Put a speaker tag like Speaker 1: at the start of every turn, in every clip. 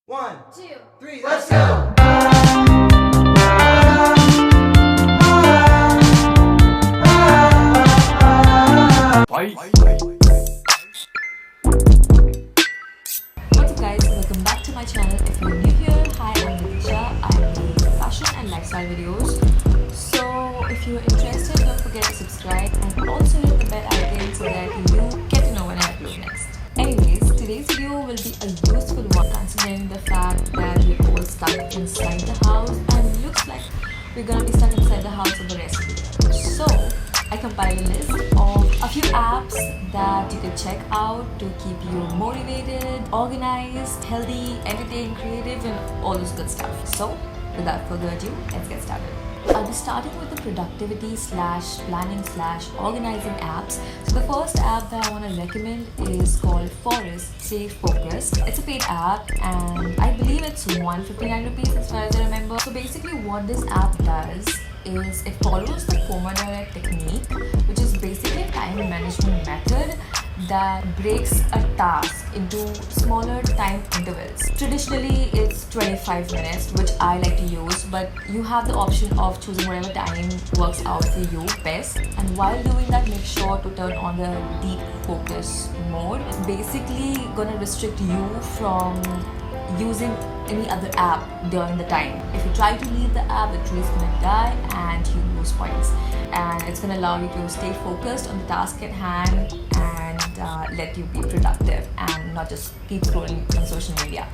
Speaker 1: One,
Speaker 2: 2,
Speaker 1: 3, let's go!
Speaker 3: What's up guys, welcome back to my channel. If you're new here, hi, I'm Vidisha. I make fashion and lifestyle videos. So if you're interested, don't forget to subscribe and also hit the bell icon so that you get to know when I upload next. Anyways, today's video will be a useful one considering the fact that we're all stuck inside the house and it looks like we're gonna be stuck inside the house for the rest of the year. So I compiled a list of a few apps that you can check out to keep you motivated, organized, healthy, entertained, creative, and all this good stuff. So without further ado, let's get started. I'll be starting with the productivity slash planning slash organizing apps. So the first app that I want to recommend is called Forest Stay Focused. It's a paid app and I believe it's 159 rupees as far as I remember. So basically what this app does is it follows the Pomodoro technique, which is basically a time management method that breaks a task into smaller time intervals. Traditionally, it's 25 minutes, which I like to use, but you have the option of choosing whatever time works out for you best. And while doing that, make sure to turn on the deep focus mode. It's basically gonna restrict you from using any other app during the time. If you try to leave the app, the tree is gonna die and you lose points. And it's gonna allow you to stay focused on the task at hand and let you be productive and not just keep scrolling on social media.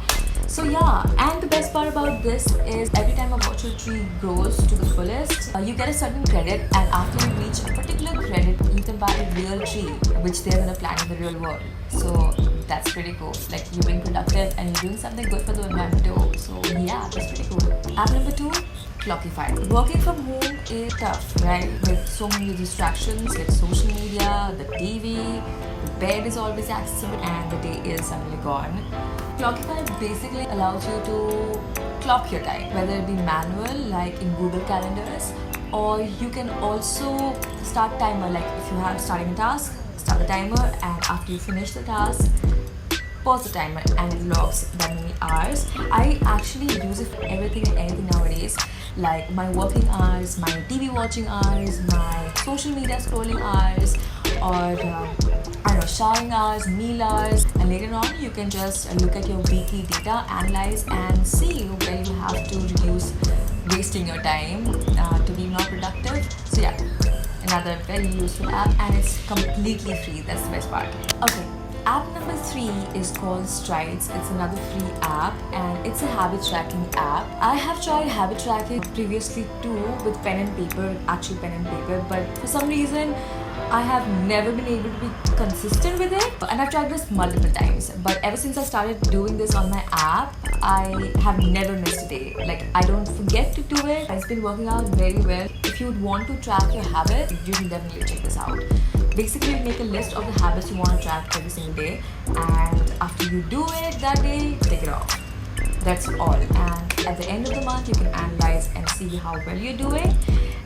Speaker 3: So yeah, and the best part about this is every time a virtual tree grows to the fullest, you get a certain credit, and after you reach a particular credit, you can buy a real tree, which they're gonna plant in the real world. So that's pretty cool. Like, you're being productive and you're doing something good for the environment too. So yeah, that's pretty cool. App number 2, Clockify. Working from home is tough, right? With so many distractions like social media, the TV, the bed is always accessible, and the day is suddenly gone. Clockify basically allows you to clock your time, whether it be manual like in Google Calendars, or you can also start timer. Like if you have starting a task, start the timer, and after you finish the task, pause the timer and it logs that many hours. I actually use it for everything and anything nowadays, like my working hours, my TV watching hours, my social media scrolling hours, or I don't know, showering hours, meal hours, and later on you can just look at your weekly data, analyze, and see where you have to reduce wasting your time to be more productive. So yeah, another very useful app, and it's completely free. That's the best part. Okay. App number 3 is called Strides. It's another free app and it's a habit tracking app. I have tried habit tracking previously too with pen and paper, actual pen and paper, but for some reason I have never been able to be consistent with it, and I've tried this multiple times. But ever since I started doing this on my app, I have never missed a day. Like, I don't forget to do it. It's been working out very well. If you would want to track your habits, you can definitely check this out. Basically, you make a list of the habits you want to track every single day, and after you do it that day, take it off. That's all. And at the end of the month, you can analyze and see how well you're doing.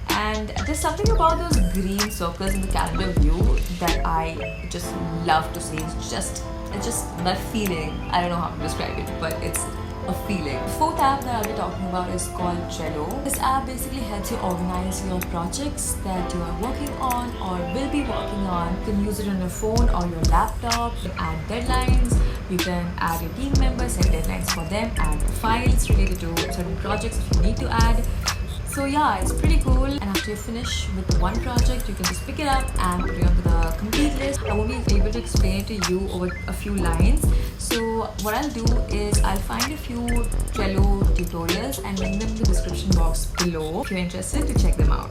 Speaker 3: And there's something about those green circles in the calendar view that I just love to see. It's just that feeling. I don't know how to describe it, but it's a feeling. The fourth app that I'll be talking about is called Trello. This app basically helps you organize your projects that you are working on or will be working on. You can use it on your phone or your laptop. You can add deadlines. You can add your team members, set deadlines for them, add files related to certain projects if you need to add. So yeah, it's pretty cool, and after you finish with the one project, you can just pick it up and put it onto the complete list. I won't be able to explain it to you over a few lines. So what I'll do is I'll find a few Trello tutorials and link them in the description box below if you're interested to check them out.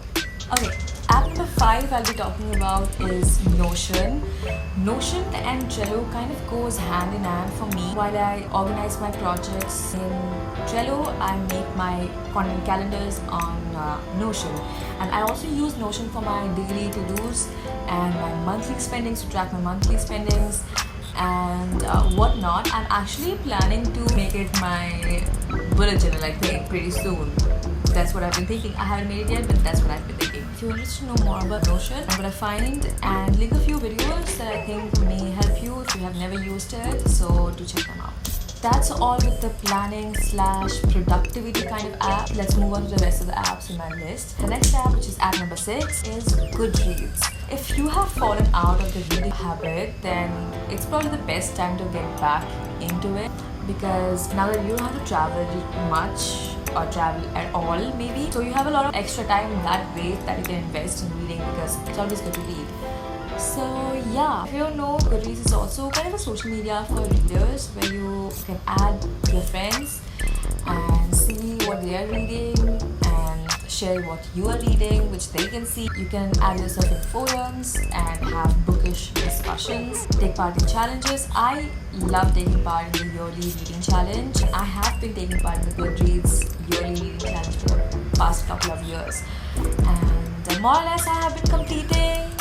Speaker 3: Okay, app number 5 I'll be talking about is Notion. Notion and Trello kind of goes hand in hand for me. While I organize my projects in Trello, I make my content calendars on Notion. And I also use Notion for my daily to-dos and my monthly spendings, to track my monthly spendings and whatnot. I'm actually planning to make it my bullet journal, I think, pretty soon. That's what I've been thinking. I haven't made it yet, but that's what I've been thinking. If you're interested to know more about Notion, I'm gonna find and link a few videos that I think may help you if you have never used it, so do check them out. that's all with the planning slash productivity kind of app. Let's move on to the rest of the apps in my list. The next app, which is app number 6, is Goodreads. If you have fallen out of the reading habit, then it's probably the best time to get back into it, because now that you don't have to travel much or travel at all maybe, so you have a lot of extra time in that way that you can invest in reading, because it's always good to read. So yeah, if you don't know, Goodreads is also kind of a social media for readers where you can add your friends and see what they are reading and share what you are reading, which they can see. You can add yourself in forums and have bookish discussions, take part in challenges. I love taking part in the yearly reading challenge. I have been taking part in the Goodreads yearly reading challenge for the past couple of years, and more or less I have been completing.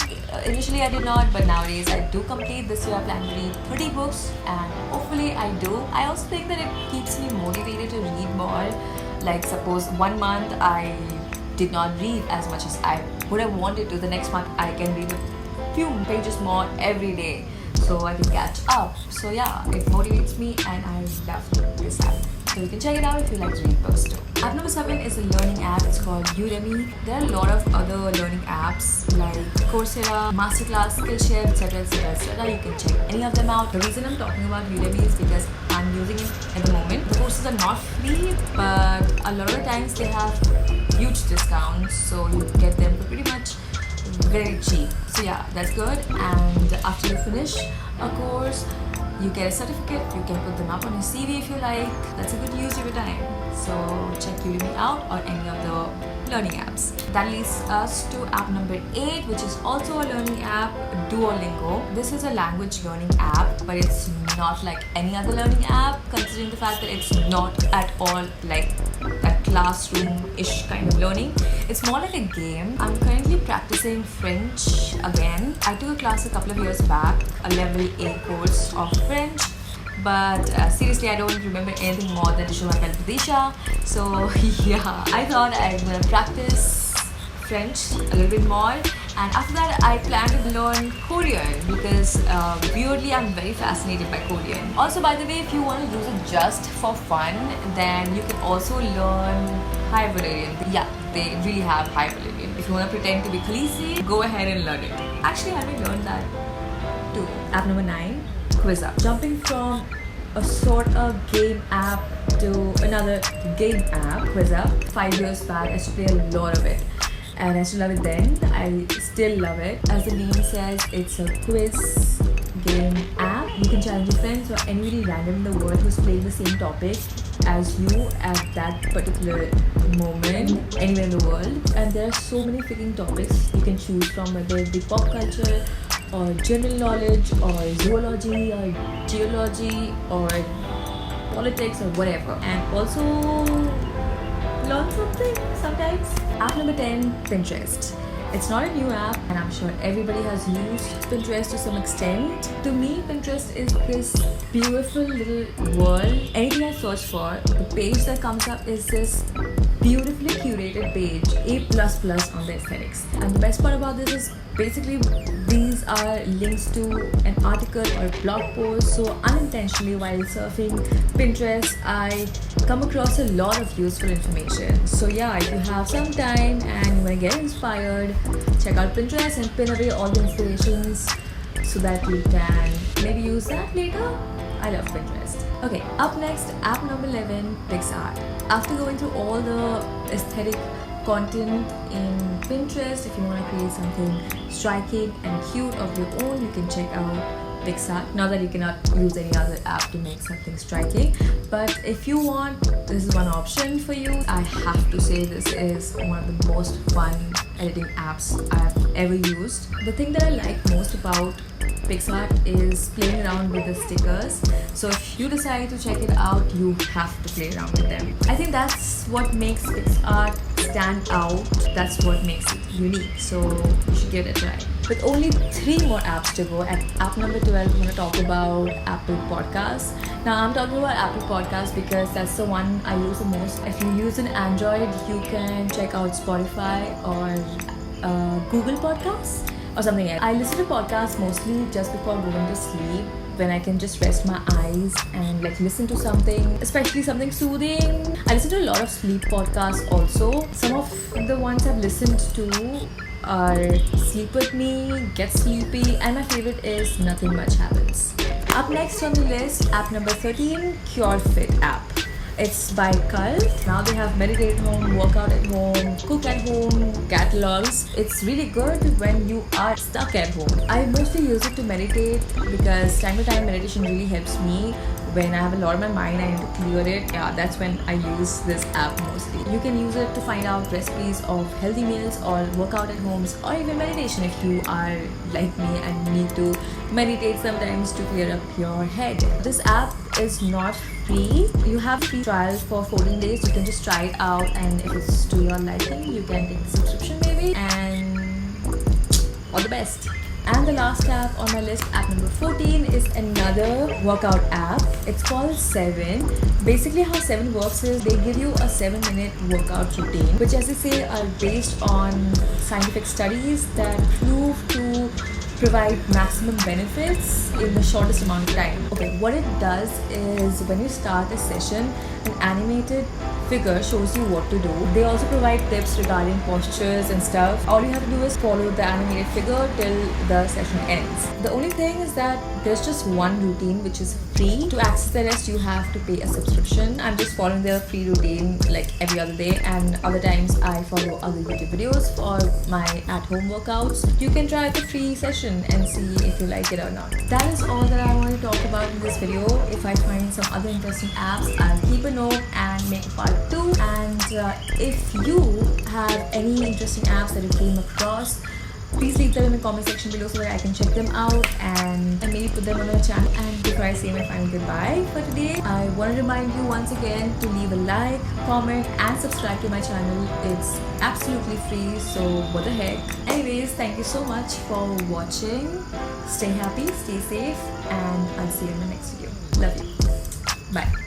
Speaker 3: Initially I did not, but nowadays I do complete. This year I plan to read 30 books and hopefully I do. I also think that it keeps me motivated to read more. Like suppose 1 month I did not read as much as I would have wanted to. The next month I can read a few pages more every day, so I can catch up. So yeah, it motivates me and I love this app. So you can check it out if you like to read books too. App number 7 is a learning app. It's called Udemy. There are a lot of other learning apps like Coursera, Masterclass, Skillshare, etc, etc, etc. You can check any of them out. The reason I'm talking about Udemy is because I'm using it at the moment. The courses are not free, but a lot of the times they have huge discounts, so you get them for pretty much very cheap. So yeah, that's good. And after you finish a course, you get a certificate. You can put them up on your CV if you like. That's a good use of your time. So check Udemy out or any of the learning apps. That leads us to app number 8, which is also a learning app, Duolingo. This is a language learning app, but it's not like any other learning app, considering the fact that it's not at all like a classroom-ish kind of learning. It's more like a game. I'm currently practicing French again. I took a class a couple of years back, a level A course of French, but seriously I don't remember anything more than to show my Kalpadisha. So yeah, I thought I'm gonna practice French a little bit more, and after that I plan to learn Korean, because weirdly I'm very fascinated by Korean. Also, by the way, if you want to use it just for fun, then you can also learn High Valyrian. Yeah, they really have High Valyrian. If you want to pretend to be Khaleesi, go ahead and learn it. Actually, I may learn that too. App number 9, Quizzup. Jumping from a sort of game app to another game app, Quizzup. 5 years back, I used to play a lot of it, and I used to love it then. I still love it. As the name says, it's a quiz game app. You can challenge your friends or anybody random in the world who's playing the same topic as you at that particular moment, anywhere in the world. And there are so many freaking topics you can choose from, whether it be pop culture or general knowledge or zoology or geology or politics or whatever, and also learn something sometimes. App number 10, Pinterest. It's not a new app, and I'm sure everybody has used Pinterest to some extent. To me, Pinterest is this beautiful little world. Anything I search for, the page that comes up is this beautifully curated page, A++ on the aesthetics. And the best part about this is basically these are links to an article or a blog post. So unintentionally, while surfing Pinterest, I come across a lot of useful information. So yeah, if you have some time and you want to get inspired, check out Pinterest and pin away all the inspirations so that you can maybe use that later. I love Pinterest. Okay, up next, app number 11, PicsArt. After going through all the aesthetic content in Pinterest, if you want to create something striking and cute of your own, you can check out PicsArt. Not that you cannot use any other app to make something striking, but if you want, this is one option for you. I have to say this is one of the most fun editing apps I've ever used. The thing that I like most about PicsArt is playing around with the stickers. So if you decide to check it out, you have to play around with them. I think that's what makes PicsArt stand out. That's what makes it unique. So you should give it a try. With only 3 more apps to go, at app number 12, I'm going to talk about Apple Podcasts. Now, I'm talking about Apple Podcasts because that's the one I use the most. If you use an Android, you can check out Spotify or Google Podcasts or something else. I listen to podcasts mostly just before going to sleep, when I can just rest my eyes and like listen to something, especially something soothing. I listen to a lot of sleep podcasts also. Some of the ones I've listened to are Sleep With Me, Get Sleepy, and my favorite is Nothing Much Happens. Up next on the list, app number 13, Cure Fit app. It's by Cult. Now they have meditate at home, workout at home, cook at home catalogs. It's really good when you are stuck at home. I mostly use it to meditate because time to time meditation really helps me. When I have a lot on my mind, I need to clear it. Yeah, that's when I use this app mostly. You can use it to find out recipes of healthy meals or workout at homes or even meditation if you are like me and need to meditate sometimes to clear up your head. This app is not free. You have a free trial for 14 days. You can just try it out, and if it's to your liking, you can take the subscription maybe. And all the best. And the last app on my list, app number 14, is another workout app. It's called 7. Basically how 7 works is they give you a 7-minute workout routine, which as they say are based on scientific studies that prove to provide maximum benefits in the shortest amount of time. Okay, what it does is when you start a session, an animated figure shows you what to do. They also provide tips regarding postures and stuff. All you have to do is follow the animated figure till the session ends. The only thing is that there's just one routine which is free. To access the rest, you have to pay a subscription. I'm just following their free routine like every other day, and other times I follow other YouTube videos for my at-home workouts. You can try the free session and see if you like it or not. That is all that I want to talk about in this video. If I find some other interesting apps, I'll keep a note and make a part 2. And if you have any interesting apps that you came across, please leave them in the comment section below so that I can check them out and maybe put them on the channel. And before I say my final goodbye for today, I want to remind you once again to leave a like, comment and subscribe to my channel. It's absolutely free, so what the heck. Anyways, thank you so much for watching. Stay happy, stay safe, and I'll see you in the next video. Love you. Bye.